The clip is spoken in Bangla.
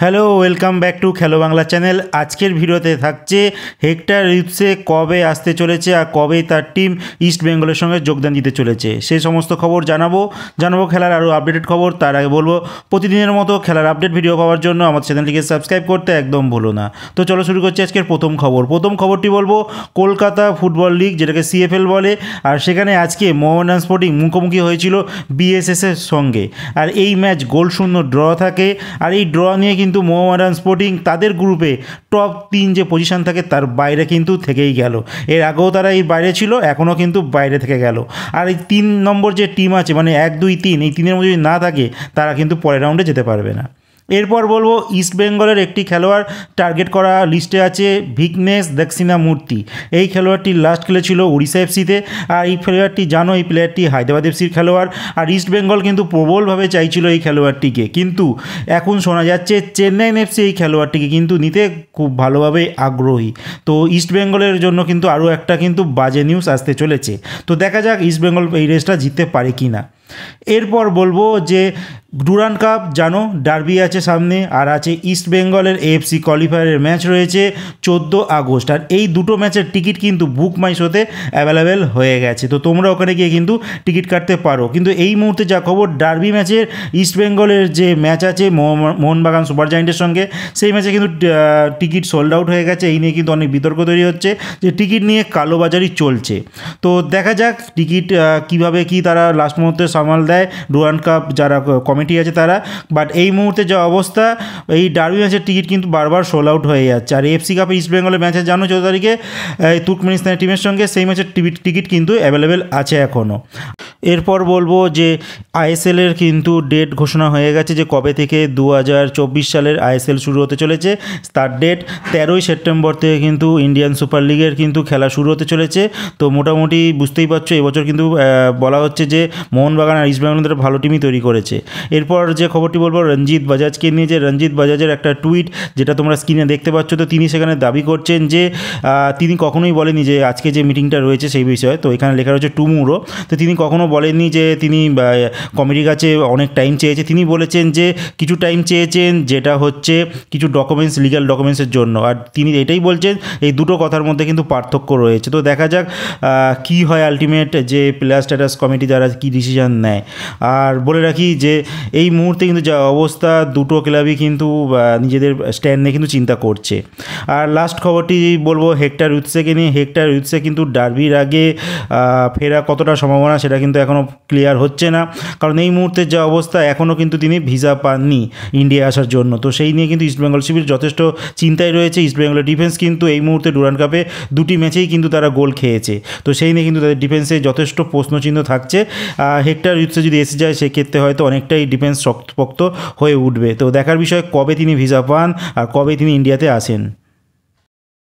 হ্যালো, ওয়েলকাম ব্যাক টু খেলো বাংলা চ্যানেল। আজকের ভিডিওতে থাকছে হেক্টর রিটসে কবে আসতে চলেছে আর কবে তার টিম ইস্ট বেঙ্গলের সঙ্গে যোগদান দিতে চলেছে সেই সমস্ত খবর জানাবো খেলার আরও আপডেটেড খবর। তার আগে বলবো প্রতিদিনের মতো খেলার আপডেট ভিডিও পাওয়ার জন্য আমার চ্যানেলটিকে সাবস্ক্রাইব করতে একদম ভুলো না। তো চলো শুরু করছি আজকের প্রথম খবরটি বলবো কলকাতা ফুটবল লিগ, যেটাকে সিএফএল বলে। আর সেখানে আজকে মোহামেডান স্পোর্টিং মুখোমুখি হয়েছিল বিএসএসের সঙ্গে, আর এই ম্যাচ গোলশূন্য ড্র থাকে। আর এই ড্র নিয়ে কিন্তু মোহামেডান স্পোর্টিং তাদের গ্রুপে টপ 3 যে পজিশন থাকে তার বাইরে কিন্তু থেকেই গেল। এর আগেও তারা এই বাইরে ছিল, এখনও কিন্তু বাইরে থেকে গেল। আর এই 3 নম্বর যে টিম আছে, মানে 1, 2, 3, এই 3-এর মধ্যে যদি না থাকে তারা কিন্তু পরের রাউন্ডে যেতে পারবে না। এরপর বলবো ইস্ট বেঙ্গলের একটি খেলোয়াড় টার্গেট করা লিস্টে আছে, ভিঘ্নেশ দক্ষিণামূর্তি। এই খেলোয়াড়টি লাস্ট খেলেছিল উড়িষ্যা এফসিতে। আর এই খেলোয়াড়টি জানো, এই প্লেয়ারটি হায়দ্রাবাদ এফসির খেলোয়াড়। আর ইস্ট বেঙ্গল কিন্তু প্রবলভাবে চাইছিল এই খেলোয়াড়টিকে, কিন্তু এখন শোনা যাচ্ছে চেন্নাইন এফসি এই খেলোয়াড়টিকে কিন্তু নিতে খুব ভালোভাবে আগ্রহী। তো ইস্ট বেঙ্গলের জন্য কিন্তু আরও একটা কিন্তু বাজে নিউজ আসতে চলেছে। তো দেখা যাক ইস্ট বেঙ্গল এই রেসটা জিততে পারে কি না। এরপর বলবো যে ডুরান্ড কাপ জানো, ডার্বি আছে সামনে, আর আছে ইস্ট বেঙ্গলের এএফসি কোয়ালিফায়ারের ম্যাচ রয়েছে 14 আগস্ট। আর এই দুটো ম্যাচের টিকিট কিন্তু বুক মাই শোতে অ্যাভেলেবেল হয়ে গেছে, তো তোমরা ওখানে গিয়ে কিন্তু টিকিট কাটতে পারো। কিন্তু এই মুহূর্তে যা খবর, ডার্বি ম্যাচের ইস্ট বেঙ্গলের যে ম্যাচ আছে মোহনবাগান সুপার জায়েন্টের সঙ্গে, সেই ম্যাচে কিন্তু টিকিট সোল্ড আউট হয়ে গেছে। এই নিয়ে কিন্তু অনেক বিতর্ক তৈরি হচ্ছে যে টিকিট নিয়ে কালোবাজারি চলছে। তো দেখা যাক টিকিট কীভাবে কি তারা লাস্ট মুহূর্তে সামাল দেয় ডুরান্ড কাপ যারা কমিটি আছে তারা। বাট এই মুহূর্তে যা অবস্থা, এই ডার্বি ম্যাচের টিকিট কিন্তু বারবার সোল আউট হয়ে যাচ্ছে। আর এফসি কাপে ইস্ট বেঙ্গলের ম্যাচে জানো 14 তারিখে তুর্কমেনিস্তানের টিমের সঙ্গে, সেই ম্যাচের টিকিট কিন্তু অ্যাভেলেবেল আছে এখনও। এরপর বলবো যে আইএসএলের কিন্তু ডেট ঘোষণা হয়ে গেছে যে কবে থেকে 2024 সালের আইএসএল শুরু হতে চলেছে। তার ডেট 13ই সেপ্টেম্বর থেকে কিন্তু ইন্ডিয়ান সুপার লিগের কিন্তু খেলা শুরু হতে চলেছে। তো মোটামুটি বুঝতেই পারছো এবছর কিন্তু বলা হচ্ছে যে মোহনবাগান আর ইস্ট বেঙ্গল ভালো টিমই তৈরি করেছে। এরপর যে খবরটি বলবো রঞ্জিত বাজাজকে নিয়ে, যে রঞ্জিত বাজাজের একটা টুইট যেটা তোমরা স্ক্রিনে দেখতে পাচ্ছ। তো তিনি সেখানে দাবি করছেন যে তিনি কখনোই বলেনি যে আজকে যে মিটিংটা রয়েছে সেই বিষয়ে, তো এখানে লেখা রয়েছে টুমুরো। তো তিনি কখনো বলেননি যে তিনি কমিটির কাছে অনেক টাইম চেয়েছে। তিনি বলেছেন যে কিছু টাইম চেয়েছেন, যেটা হচ্ছে কিছু ডকুমেন্টস, লিগ্যাল ডকুমেন্টসের জন্য। আর তিনি এটাই বলছেন, এই দুটো কথার মধ্যে কিন্তু পার্থক্য রয়েছে। তো দেখা যাক কি হয় আলটিমেট, যে প্লেয়ার স্ট্যাটাস কমিটি যারা কি ডিসিশন নেয়। আর বলে রাখি যে এই মুহূর্তে কিন্তু যা অবস্থা, দুটো ক্লাবই কিন্তু নিজেদের স্ট্যান্ড নিয়ে কিন্তু চিন্তা করছে। আর লাস্ট খবরটি বলবো হেক্টর রিটসকে নিয়ে। হেক্টর রিটসে কিন্তু ডার্বির আগে ফেরা কতটা সম্ভাবনা সেটা কিন্তু এখনও ক্লিয়ার হচ্ছে না, কারণ এই মুহূর্তে যা অবস্থা এখনও কিন্তু তিনি ভিসা পাননি ইন্ডিয়া আসার জন্য। তো সেই নিয়ে কিন্তু ইস্টবেঙ্গল শিবির যথেষ্ট চিন্তায় রয়েছে। ইস্টবেঙ্গলের ডিফেন্স কিন্তু এই মুহূর্তে ডুরান্ড কাপে 2টি ম্যাচেই কিন্তু তারা গোল খেয়েছে। তো সেই নিয়ে কিন্তু তাদের ডিফেন্সে যথেষ্ট প্রশ্নচিহ্ন থাকছে। হেক্টর রিটসে যদি এসে যায় সেক্ষেত্রে হয়তো অনেকটাই ডিফেন্স শক্তপোক্ত হয়ে উঠবে। তো দেখার বিষয় কবে তিনি ভিসা পান আর কবে তিনি ইন্ডিয়াতে আসেন।